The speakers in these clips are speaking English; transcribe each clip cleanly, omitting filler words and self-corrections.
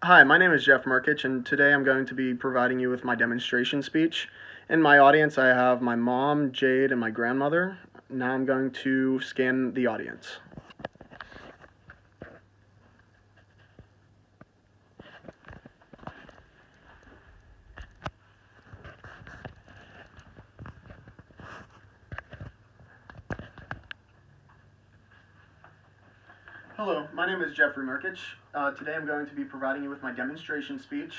Hi, my name is Jeff Murkich, and today I'm going to be providing you with my demonstration speech. In my audience, I have my mom, Jade, and my grandmother. Now I'm going to scan the audience. Hello, my name is Jeffrey Murkich. Today I'm going to be providing you with my demonstration speech.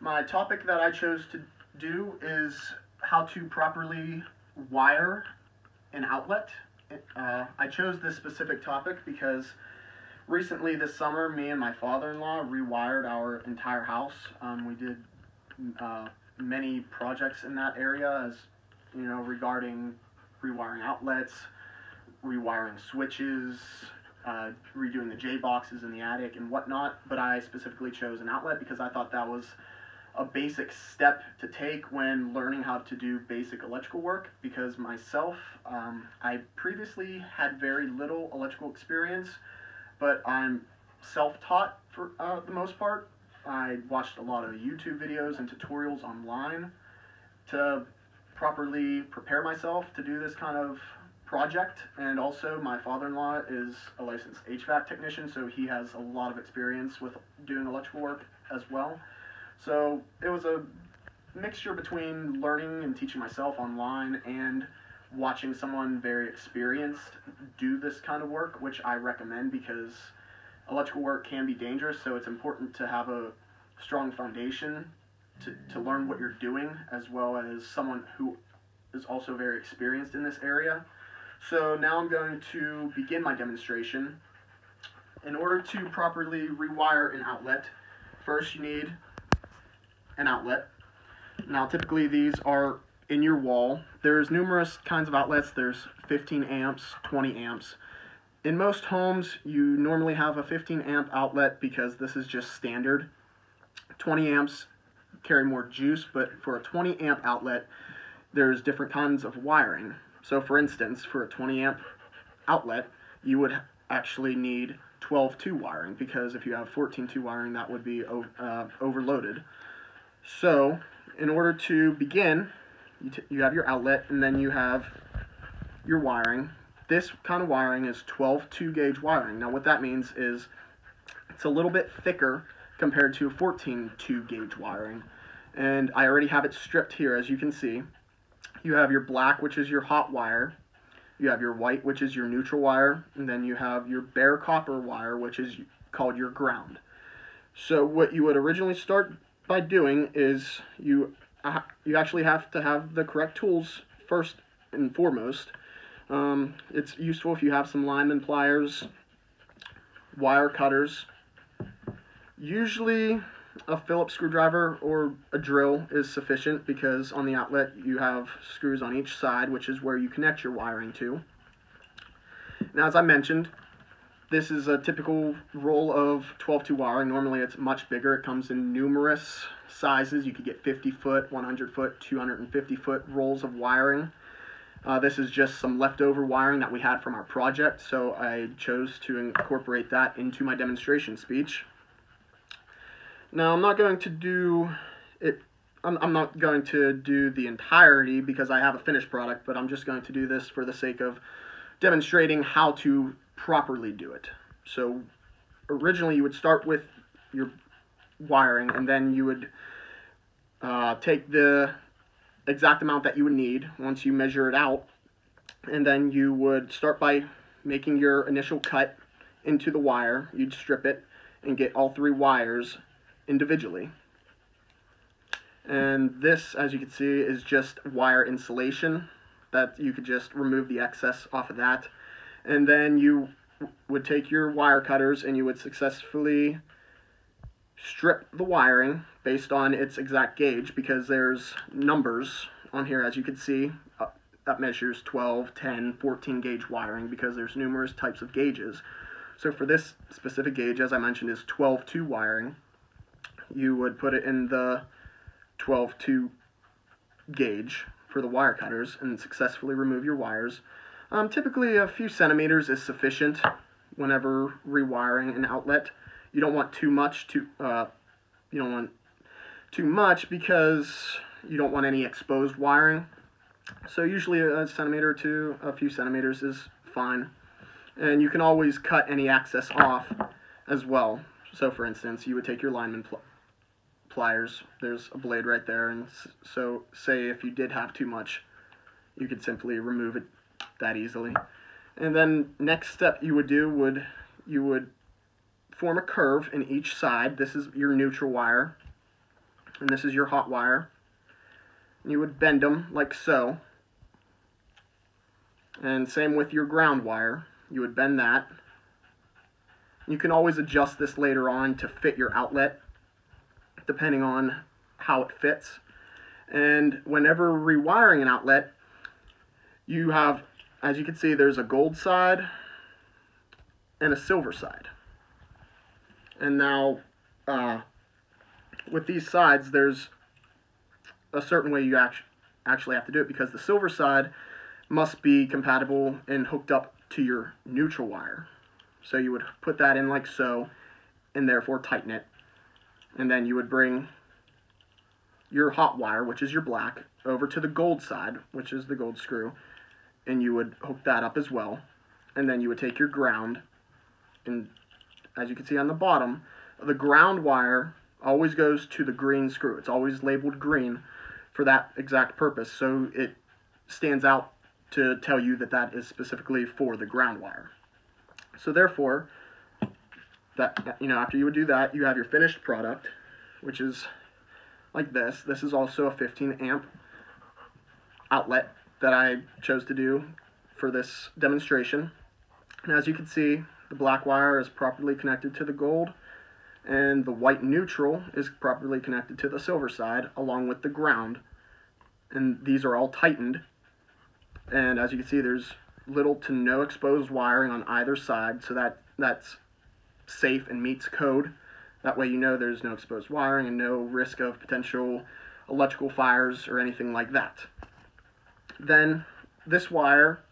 My topic that I chose to do is how to properly wire an outlet. I chose this specific topic because recently this summer, me and my father-in-law rewired our entire house. We did many projects in that area, as you know, regarding rewiring outlets, rewiring switches, redoing the J boxes in the attic and whatnot. But I specifically chose an outlet because I thought that was a basic step to take when learning how to do basic electrical work, because myself, I previously had very little electrical experience, but I'm self-taught for the most part. I watched a lot of YouTube videos and tutorials online to properly prepare myself to do this kind of project, and also my father-in-law is a licensed HVAC technician, so he has a lot of experience with doing electrical work as well. So it was a mixture between learning and teaching myself online and watching someone very experienced do this kind of work, which I recommend because electrical work can be dangerous, so it's important to have a strong foundation to learn what you're doing, as well as someone who is also very experienced in this area. So now I'm going to begin my demonstration. In order to properly rewire an outlet, first you need an outlet. Now typically these are in your wall. There's numerous kinds of outlets. There's 15 amps, 20 amps. In most homes you normally have a 15 amp outlet because this is just standard. 20 amps carry more juice, but for a 20 amp outlet there's different kinds of wiring. So for instance, for a 20 amp outlet you would actually need 12-2 wiring, because if you have 14-2 wiring that would be overloaded. So in order to begin, you have your outlet and then you have your wiring. This kind of wiring is 12-2 gauge wiring. Now what that means is it's a little bit thicker compared to 14-2 gauge wiring. And I already have it stripped here, as you can see. You have your black, which is your hot wire. You have your white, which is your neutral wire. And then you have your bare copper wire, which is called your ground. So what you would originally start by doing is you actually have to have the correct tools first and foremost. It's useful if you have some lineman pliers, wire cutters. Usually a Phillips screwdriver or a drill is sufficient, because on the outlet you have screws on each side, which is where you connect your wiring to. Now, as I mentioned, this is a typical roll of 12-2 wiring. Normally it's much bigger. It comes in numerous sizes. You could get 50-foot, 100-foot, 250-foot rolls of wiring. This is just some leftover wiring that we had from our project, so I chose to incorporate that into my demonstration speech. Now, I'm not going to do it. I'm not going to do the entirety because I have a finished product, but I'm just going to do this for the sake of demonstrating how to properly do it. So originally you would start with your wiring, and then you would take the exact amount that you would need once you measure it out, and then you would start by making your initial cut into the wire. You'd strip it and get all 3 wires individually. And this, as you can see, is just wire insulation that you could just remove the excess off of that. And then you would take your wire cutters and you would successfully strip the wiring based on its exact gauge, because there's numbers on here, as you can see, that measures 12, 10, 14 gauge wiring, because there's numerous types of gauges. So for this specific gauge, as I mentioned, is 12-2 wiring. You would put it in the 12-2 gauge for the wire cutters and successfully remove your wires. Typically a few centimeters is sufficient whenever rewiring an outlet. You don't want too much you don't want too much because you don't want any exposed wiring. So usually a centimeter or two, a few centimeters is fine. And you can always cut any excess off as well. So for instance, you would take your lineman pliers, there's a blade right there, and so say if you did have too much, you could simply remove it that easily. And then next step you would do you would form a curve in each side. This is your neutral wire, and this is your hot wire. You would bend them like so. And same with your ground wire. You would bend that. You can always adjust this later on to fit your outlet, depending on how it fits. And whenever rewiring an outlet, you have, as you can see, there's a gold side and a silver side. And now, with these sides, there's a certain way you actually have to do it, because the silver side must be compatible and hooked up to your neutral wire. So you would put that in like so, and therefore tighten it. And then you would bring your hot wire, which is your black, over to the gold side, which is the gold screw, and you would hook that up as well. And then you would take your ground, and as you can see on the bottom, the ground wire always goes to the green screw. It's always labeled green for that exact purpose, so it stands out to tell you that that is specifically for the ground wire. So therefore, that, after you would do that, you have your finished product, which is like this. This is also a 15 amp outlet that I chose to do for this demonstration. And as you can see, the black wire is properly connected to the gold, and the white neutral is properly connected to the silver side, along with the ground. And these are all tightened. And as you can see, there's little to no exposed wiring on either side, so that's safe and meets code. That way you know there's no exposed wiring and no risk of potential electrical fires or anything like that. Then this wire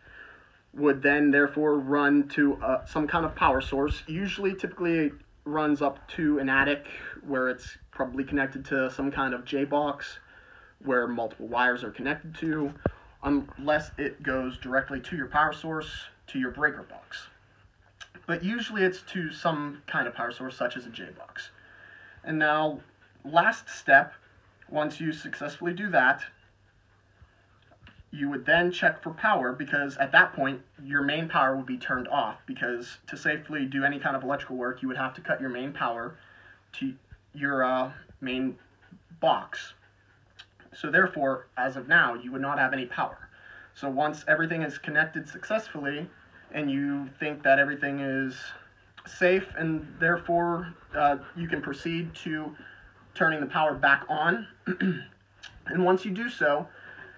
would then therefore run to some kind of power source. Typically it runs up to an attic where it's probably connected to some kind of J-box where multiple wires are connected to, unless it goes directly to your power source, to your breaker box. But usually it's to some kind of power source, such as a J-box. And now, last step, once you successfully do that, you would then check for power, because at that point, your main power would be turned off, because to safely do any kind of electrical work, you would have to cut your main power to your main box. So therefore, as of now, you would not have any power. So once everything is connected successfully, and you think that everything is safe, and therefore you can proceed to turning the power back on. And once you do so,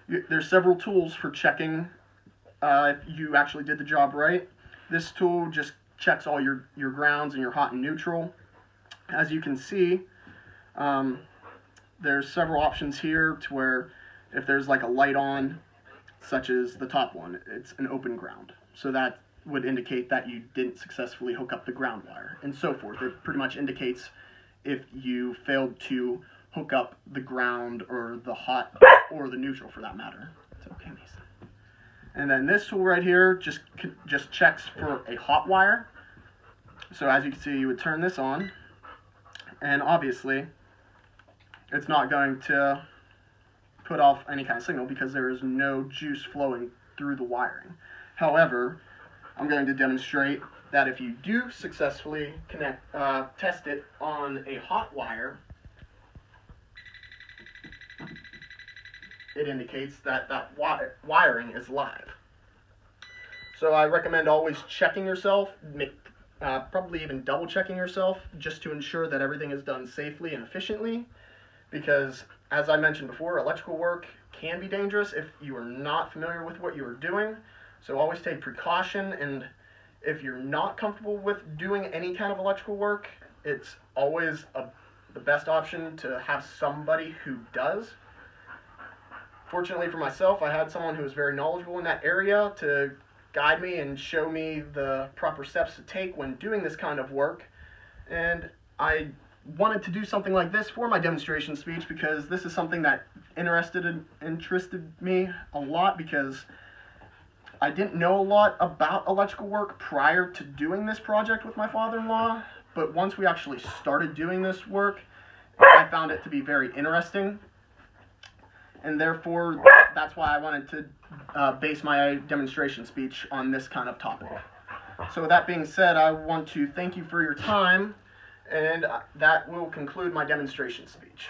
there's several tools for checking if you actually did the job right. This tool just checks all your grounds and your hot and neutral. As you can see, there's several options here to where if there's like a light on, such as the top one, it's an open ground. So that would indicate that you didn't successfully hook up the ground wire, and so forth. It pretty much indicates if you failed to hook up the ground or the hot or the neutral for that matter. It's okay, Mason. And then this tool right here just checks for a hot wire. So as you can see, you would turn this on, and obviously it's not going to put off any kind of signal because there is no juice flowing through the wiring. However, I'm going to demonstrate that if you do successfully test it on a hot wire, it indicates that that wiring is live. So I recommend always checking yourself, probably even double checking yourself, just to ensure that everything is done safely and efficiently, because as I mentioned before, electrical work can be dangerous if you are not familiar with what you are doing. So always take precaution, and if you're not comfortable with doing any kind of electrical work, it's always the best option to have somebody who does. Fortunately for myself, I had someone who was very knowledgeable in that area to guide me and show me the proper steps to take when doing this kind of work, and I wanted to do something like this for my demonstration speech because this is something that interested me a lot, because I didn't know a lot about electrical work prior to doing this project with my father-in-law, but once we actually started doing this work, I found it to be very interesting, and therefore that's why I wanted to base my demonstration speech on this kind of topic. So with that being said, I want to thank you for your time, and that will conclude my demonstration speech.